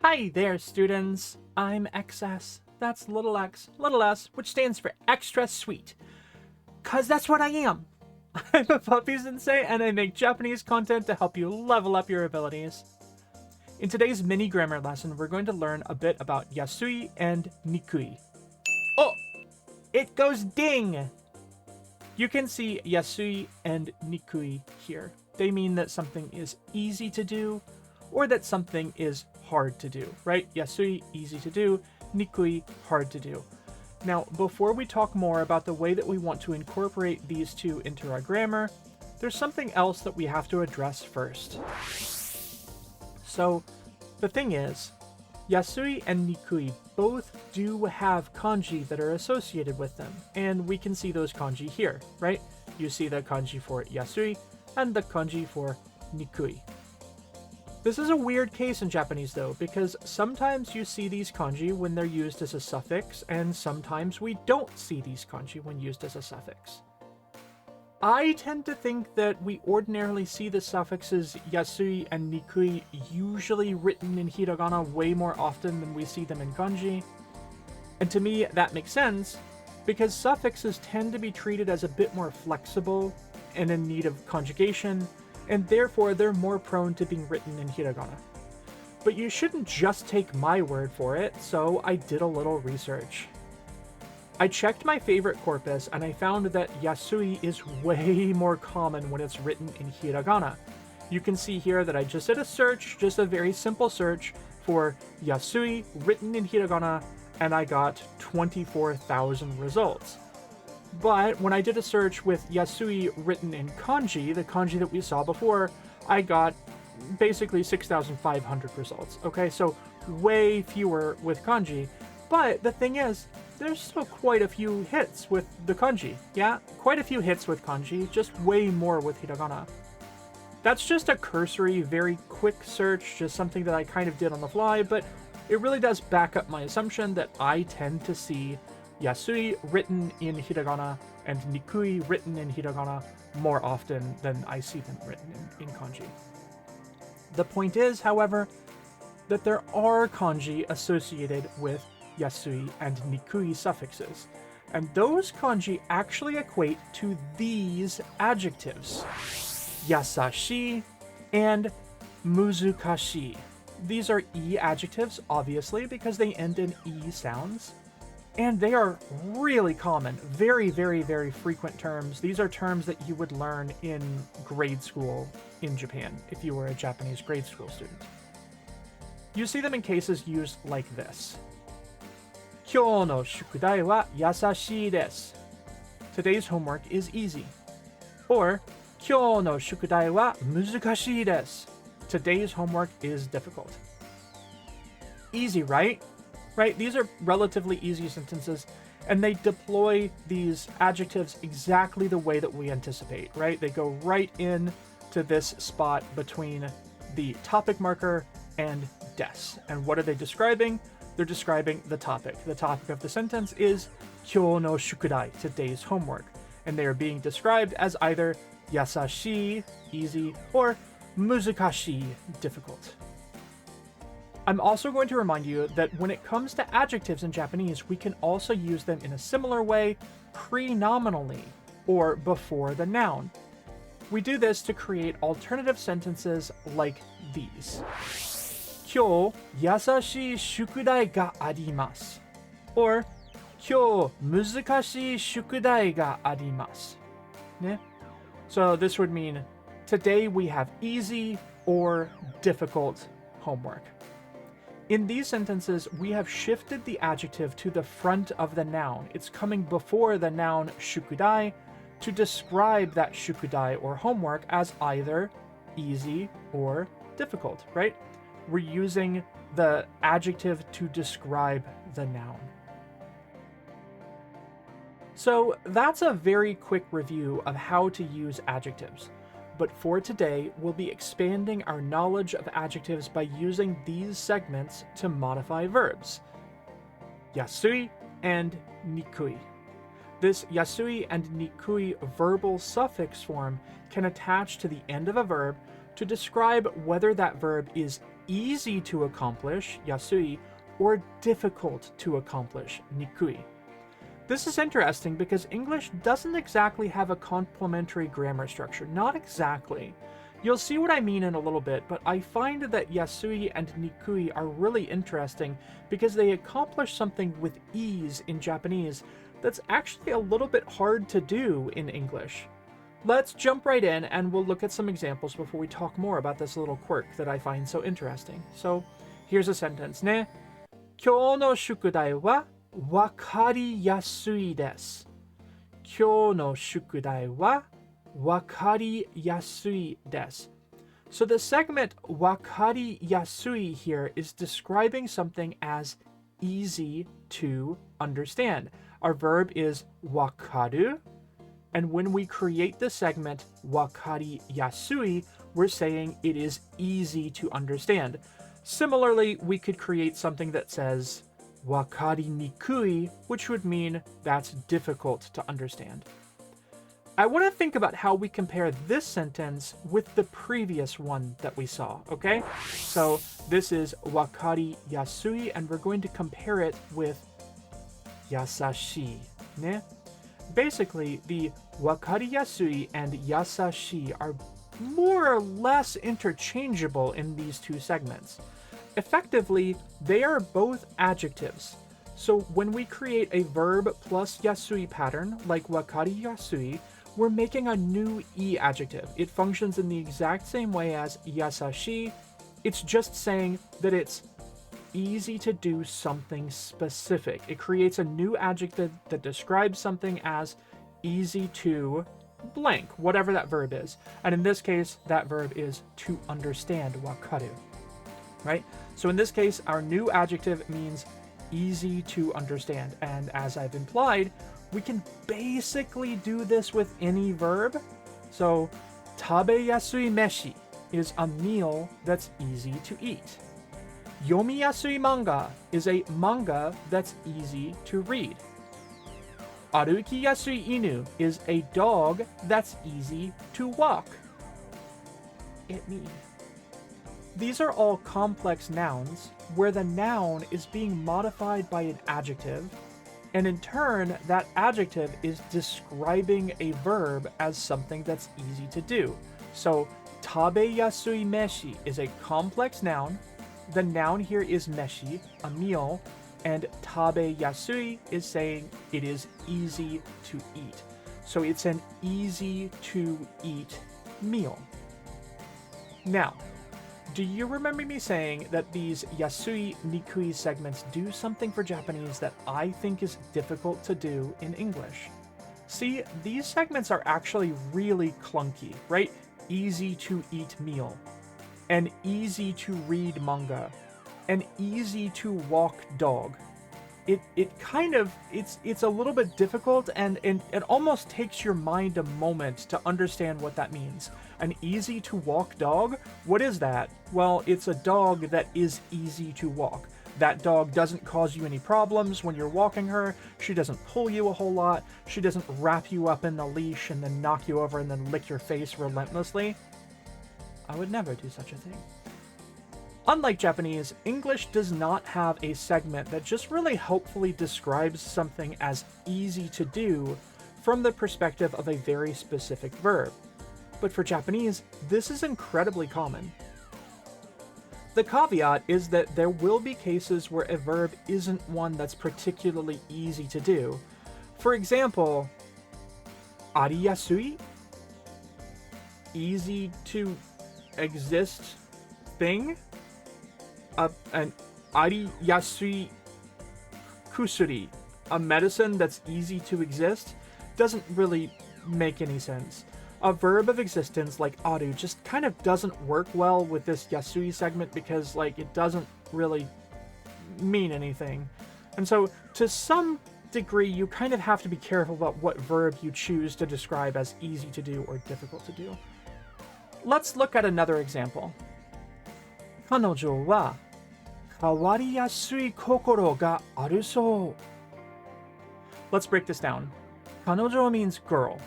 Hi there, students. I'm XS. That's little x, little s, which stands for extra sweet. Cause that's what I am. I'm a Puppy-sensei and I make Japanese content to help you level up your abilities. In today's mini grammar lesson, we're going to learn a bit about yasui and nikui. Oh, it goes ding! You can see yasui and nikui here. They mean that something is easy to do or that something is hard to do, right? Yasui, easy to do, nikui, hard to do. Now, before we talk more about the way that we want to incorporate these two into our grammar, there's something else that we have to address first. So, the thing is, yasui and nikui both do have kanji that are associated with them, and we can see those kanji here, right? You see the kanji for yasui and the kanji for nikui. This is a weird case in Japanese though, because sometimes you see these kanji when they're used as a suffix, and sometimes we don't see these kanji when used as a suffix. I tend to think that we ordinarily see the suffixes yasui and nikui usually written in hiragana way more often than we see them in kanji. And to me, that makes sense, because suffixes tend to be treated as a bit more flexible and in need of conjugation, and therefore they're more prone to being written in hiragana. But you shouldn't just take my word for it, so I did a little research. I checked my favorite corpus and I found that yasui is way more common when it's written in hiragana. You can see here that I just did a search, just a very simple search for yasui written in hiragana, and I got 24,000 results. But when I did a search with yasui written in kanji, the kanji that we saw before, I got basically 6,500 results. Okay, so way fewer with kanji. But the thing is, there's still quite a few hits with the kanji. Yeah, quite a few hits with kanji, just way more with hiragana. That's just a cursory, very quick search, just something that I kind of did on the fly, but it really does back up my assumption that I tend to see yasui written in hiragana and nikui written in hiragana more often than I see them written in kanji. The point is, however, that there are kanji associated with yasui and nikui suffixes, and those kanji actually equate to these adjectives: yasashi and muzukashi. These are e adjectives, obviously, because they end in e sounds. And they are really common, very, very, very frequent terms. These are terms that you would learn in grade school in Japan, if you were a Japanese grade school student. You see them in cases used like this. Kyou no shukudai wa yasashii desu. Today's homework is easy. Or, Kyou no shukudai wa muzukashii desu. Today's homework is difficult. Easy, right? Right? These are relatively easy sentences, and they deploy these adjectives exactly the way that we anticipate, right? They go right in to this spot between the topic marker and des. And what are they describing? They're describing the topic. The topic of the sentence is Kyou no shukudai, today's homework. And they are being described as either yasashi, easy, or muzukashi, difficult. I'm also going to remind you that when it comes to adjectives in Japanese, we can also use them in a similar way pre-nominally, or before the noun. We do this to create alternative sentences like these. Kyou yasashii shukudai ga arimasu. Or kyou muzukashii shukudai ga arimasu. Ne? So this would mean today we have easy or difficult homework. In these sentences, we have shifted the adjective to the front of the noun. It's coming before the noun shukudai to describe that shukudai or homework as either easy or difficult, right? We're using the adjective to describe the noun. So that's a very quick review of how to use adjectives. But for today, we'll be expanding our knowledge of adjectives by using these segments to modify verbs. Yasui and nikui. This yasui and nikui verbal suffix form can attach to the end of a verb to describe whether that verb is easy to accomplish, yasui, or difficult to accomplish, nikui. This is interesting because English doesn't exactly have a complementary grammar structure. Not exactly. You'll see what I mean in a little bit, but I find that yasui and nikui are really interesting because they accomplish something with ease in Japanese that's actually a little bit hard to do in English. Let's jump right in and we'll look at some examples before we talk more about this little quirk that I find so interesting. So here's a sentence. ね。今日の宿題はわかりやすいです。今日の宿題はわかりやすいです。So the segment わかりやすい here is describing something as easy to understand. Our verb is わかる. And when we create the segment わかりやすい, we're saying it is easy to understand. Similarly, we could create something that says わかりにくい, which would mean that's difficult to understand. I want to think about how we compare this sentence with the previous one that we saw, okay? So this is わかりやすい, and we're going to compare it with 優しい, ね? Basically, the わかりやすい and 優しい are more or less interchangeable in these two segments. Effectively, they are both adjectives. So when we create a verb plus yasui pattern, like わかりやすい, we're making a new e adjective. It functions in the exact same way as 優しい. It's just saying that it's easy to do something specific. It creates a new adjective that describes something as easy to blank, whatever that verb is. And in this case, that verb is to understand, わかる. Right? So in this case, our new adjective means easy to understand. And as I've implied, we can basically do this with any verb. So, 食べやすい飯 is a meal that's easy to eat. 読みやすいmanga is a manga that's easy to read. 歩きやすい犬 is a dog that's easy to walk. Me. These are all complex nouns where the noun is being modified by an adjective, and in turn, that adjective is describing a verb as something that's easy to do. So, 食べやすい飯 is a complex noun. The noun here is meshi, a meal, and 食べやすい is saying it is easy to eat. So it's an easy to eat meal. Now, do you remember me saying that these yasui, nikui segments do something for Japanese that I think is difficult to do in English? See, these segments are actually really clunky, right? Easy to eat meal, an easy to read manga, an easy to walk dog. It's a little bit difficult and it almost takes your mind a moment to understand what that means. An easy to walk dog? What is that? Well, it's a dog that is easy to walk. That dog doesn't cause you any problems when you're walking her. She doesn't pull you a whole lot. She doesn't wrap you up in the leash and then knock you over and then lick your face relentlessly. I would never do such a thing. Unlike Japanese, English does not have a segment that just really helpfully describes something as easy to do from the perspective of a very specific verb. But for Japanese, this is incredibly common. The caveat is that there will be cases where a verb isn't one that's particularly easy to do. For example, ありやすい? Easy to exist thing? An ありやすい kusuri, a medicine that's easy to exist, doesn't really make any sense. A verb of existence like aru just kind of doesn't work well with this yasui segment because, like, it doesn't really mean anything. And so, to some degree, you kind of have to be careful about what verb you choose to describe as easy to do or difficult to do. Let's look at another example. 彼女は変わりやすい心があるそう。Let's break this down. 彼女 means girl.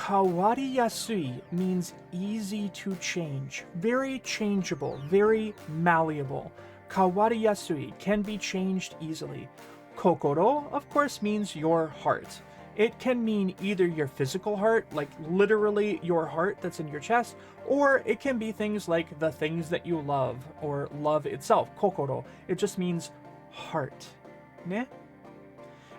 kawari yasui means easy to change, very changeable, very malleable. Kawari yasui can be changed easily. Kokoro, of course, means your heart. It can mean either your physical heart, like literally your heart that's in your chest, or it can be things like the things that you love, or love itself, kokoro. It just means heart. Ne?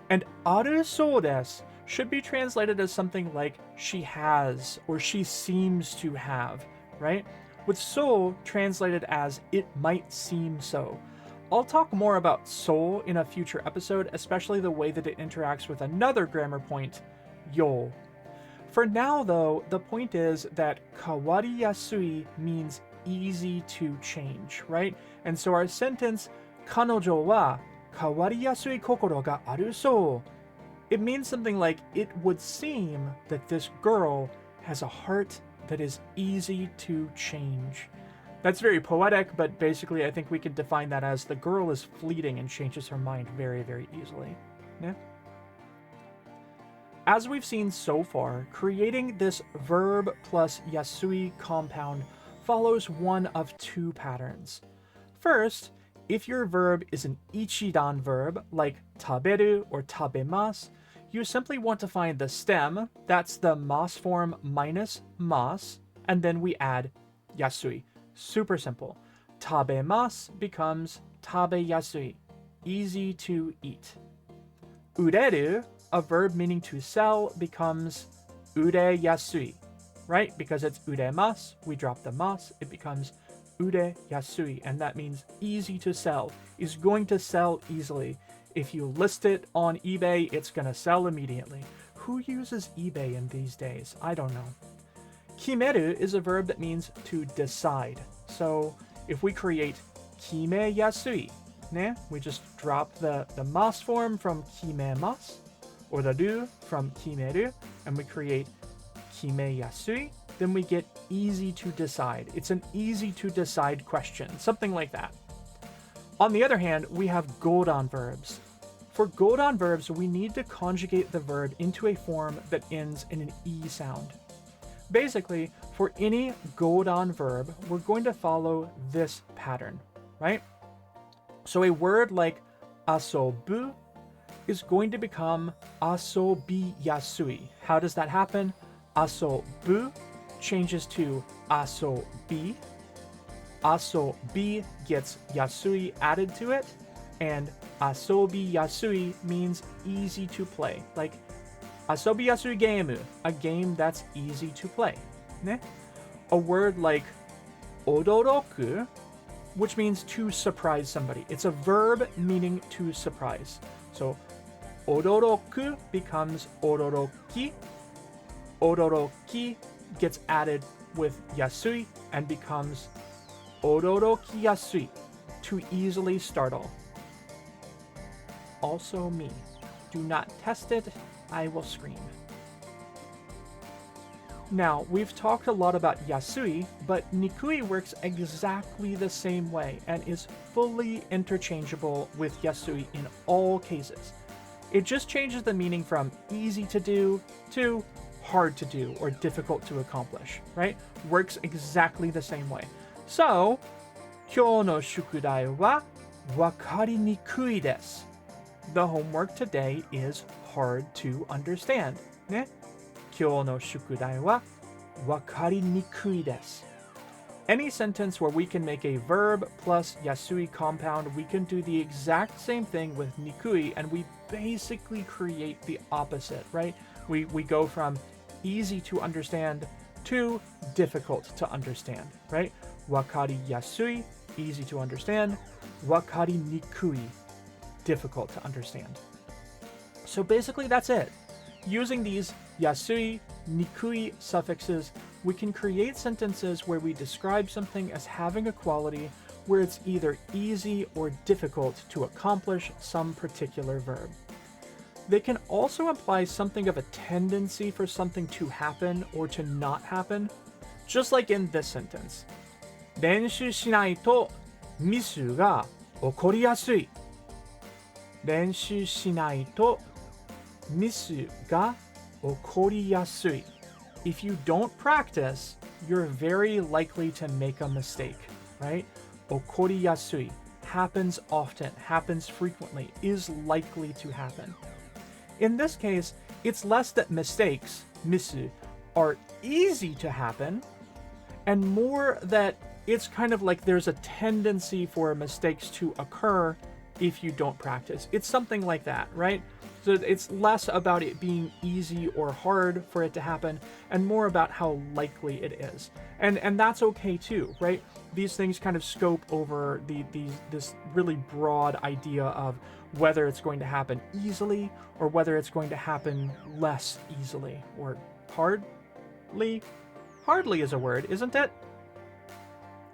And aru so desu should be translated as something like she has, or she seems to have, right? With so translated as it might seem so. I'll talk more about so in a future episode, especially the way that it interacts with another grammar point, yo. For now, though, the point is that kawari yasui means easy to change, right? And so our sentence, kanojo wa kawari yasui kokoro ga aru so. It means something like it would seem that this girl has a heart that is easy to change. That's very poetic, but basically I think we could define that as the girl is fleeting and changes her mind very, very easily. Yeah? As we've seen so far, creating this verb plus yasui compound follows one of two patterns. First, if your verb is an ichidan verb, like taberu or tabemasu, you simply want to find the stem, that's the mas form minus mas, and then we add yasui. Super simple. Tabemasu becomes tabeyasui, easy to eat. Ureru, a verb meaning to sell, becomes ureyasui, right? Because it's uremasu, we drop the mas, it becomes ureyasui, and that means easy to sell, is going to sell easily. If you list it on eBay, it's going to sell immediately. Who uses eBay in these days? I don't know. Kimeru is a verb that means to decide. So if we create kimeyasui, ne? We just drop the mas form from kimemasu, or the ru from kimeru, and we create kimeyasui, then we get easy to decide. It's an easy to decide question, something like that. On the other hand, we have godan verbs. For godan verbs, we need to conjugate the verb into a form that ends in an E sound. Basically, for any godan verb, we're going to follow this pattern, right? So a word like asobu is going to become asobiyasui. How does that happen? Asobu changes to asobi. Asobi gets yasui added to it, and asobi yasui means easy to play. Like asobi yasui game, a game that's easy to play. Ne? A word like odoroku, which means to surprise somebody. It's a verb meaning to surprise. So odoroku becomes odoroki. Odoroki gets added with yasui and becomes odoroki yasui, to easily startle. Also me. Do not test it, I will scream. Now, we've talked a lot about yasui, but nikui works exactly the same way and is fully interchangeable with yasui in all cases. It just changes the meaning from easy to do to hard to do or difficult to accomplish, right? Works exactly the same way. So, 今日の宿題はわかりにくいです。The homework today is hard to understand. ね? 今日の宿題はわかりにくいです。Any sentence where we can make a verb plus yasui compound, we can do the exact same thing with nikui, and we basically create the opposite, right? We go from easy to understand to difficult to understand, right? Wakari yasui, easy to understand. Wakari nikui, difficult to understand. So basically that's it. Using these yasui, nikui suffixes, we can create sentences where we describe something as having a quality where it's either easy or difficult to accomplish some particular verb. They can also imply something of a tendency for something to happen or to not happen, just like in this sentence. 練習しないとミスが起こりやすい。練習しないとミスが起こりやすい。if you don't practice, you're very likely to make a mistake, right? Okori yasui, happens often, happens frequently, is likely to happen. In this case, it's less that mistakes, misu, are easy to happen, and more that it's kind of like there's a tendency for mistakes to occur if you don't practice. It's something like that, right? So it's less about it being easy or hard for it to happen, and more about how likely it is. And that's okay too, right? These things kind of scope over this really broad idea of whether it's going to happen easily or whether it's going to happen less easily or hardly. Hardly is a word, isn't it?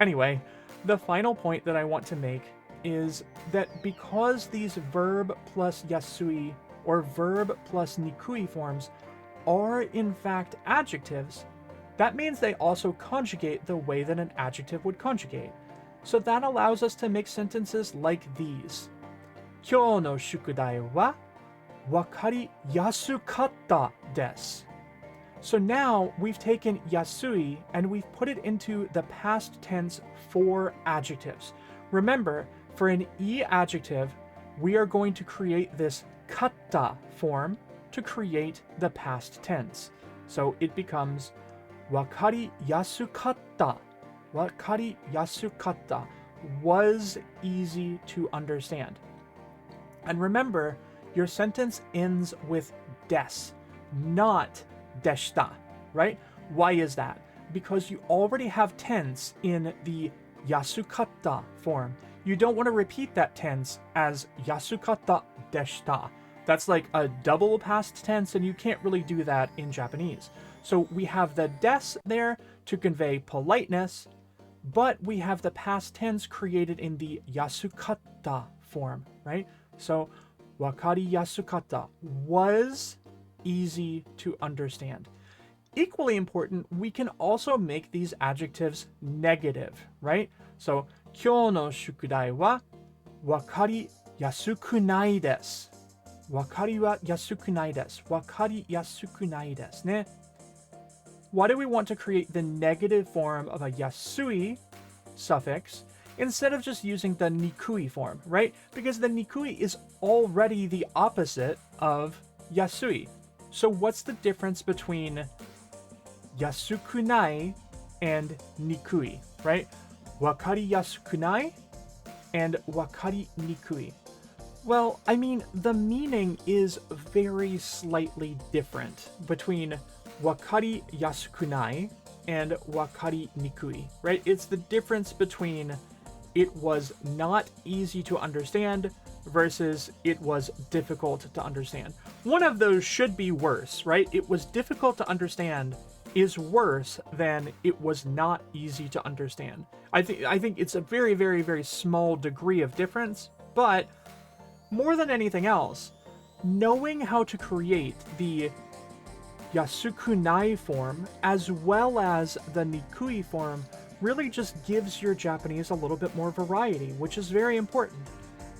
Anyway, the final point that I want to make is that because these verb plus yasui or verb plus nikui forms are in fact adjectives, that means they also conjugate the way that an adjective would conjugate. So that allows us to make sentences like these. 今日の宿題はわかりやすかったです. So now we've taken yasui and we've put it into the past tense for adjectives. Remember, for an e adjective, we are going to create this katta form to create the past tense. So it becomes wakari yasukatta. Wakari yasukatta, was easy to understand. And remember, your sentence ends with des, not deshita, right? Why is that? Because you already have tense in the yasukatta form. You don't want to repeat that tense as yasukatta deshita. That's like a double past tense, and you can't really do that in Japanese. So we have the des there to convey politeness, but we have the past tense created in the yasukatta form, right? So wakari yasukatta, was easy to understand. Equally important, we can also make these adjectives negative, right? So 今日の宿題はわかりやすくないです。わかりはやすくないです。わかりやすくないですね。Why do we want to create the negative form of a yasui suffix instead of just using the nikui form, right? Because the nikui is already the opposite of yasui. So what's the difference between yasukunai and nikui, right? Wakari yasukunai and wakari nikui. Well, I mean, the meaning is very slightly different between wakari yasukunai and wakari nikui, right? It's the difference between it was not easy to understand versus it was difficult to understand. One of those should be worse, right? It was difficult to understand is worse than it was not easy to understand. I think it's a very, very, very small degree of difference, but more than anything else, knowing how to create the yasukunai form as well as the nikui form really just gives your Japanese a little bit more variety, which is very important.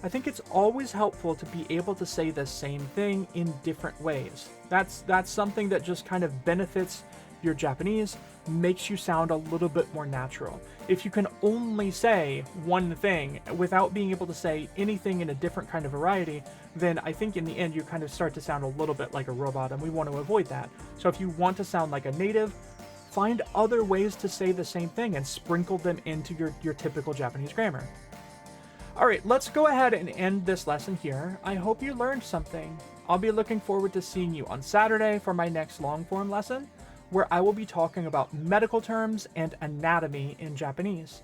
I think it's always helpful to be able to say the same thing in different ways. That's something that just kind of benefits your Japanese, makes you sound a little bit more natural. If you can only say one thing without being able to say anything in a different kind of variety, then I think in the end you kind of start to sound a little bit like a robot, and we want to avoid that. So if you want to sound like a native, find other ways to say the same thing and sprinkle them into your typical Japanese grammar. Alright, let's go ahead and end this lesson here. I hope you learned something. I'll be looking forward to seeing you on Saturday for my next long-form lesson, where I will be talking about medical terms and anatomy in Japanese.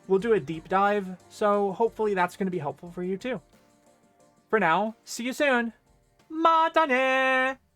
We'll do a deep dive, so hopefully that's going to be helpful for you too. For now, see you soon! Mata ne!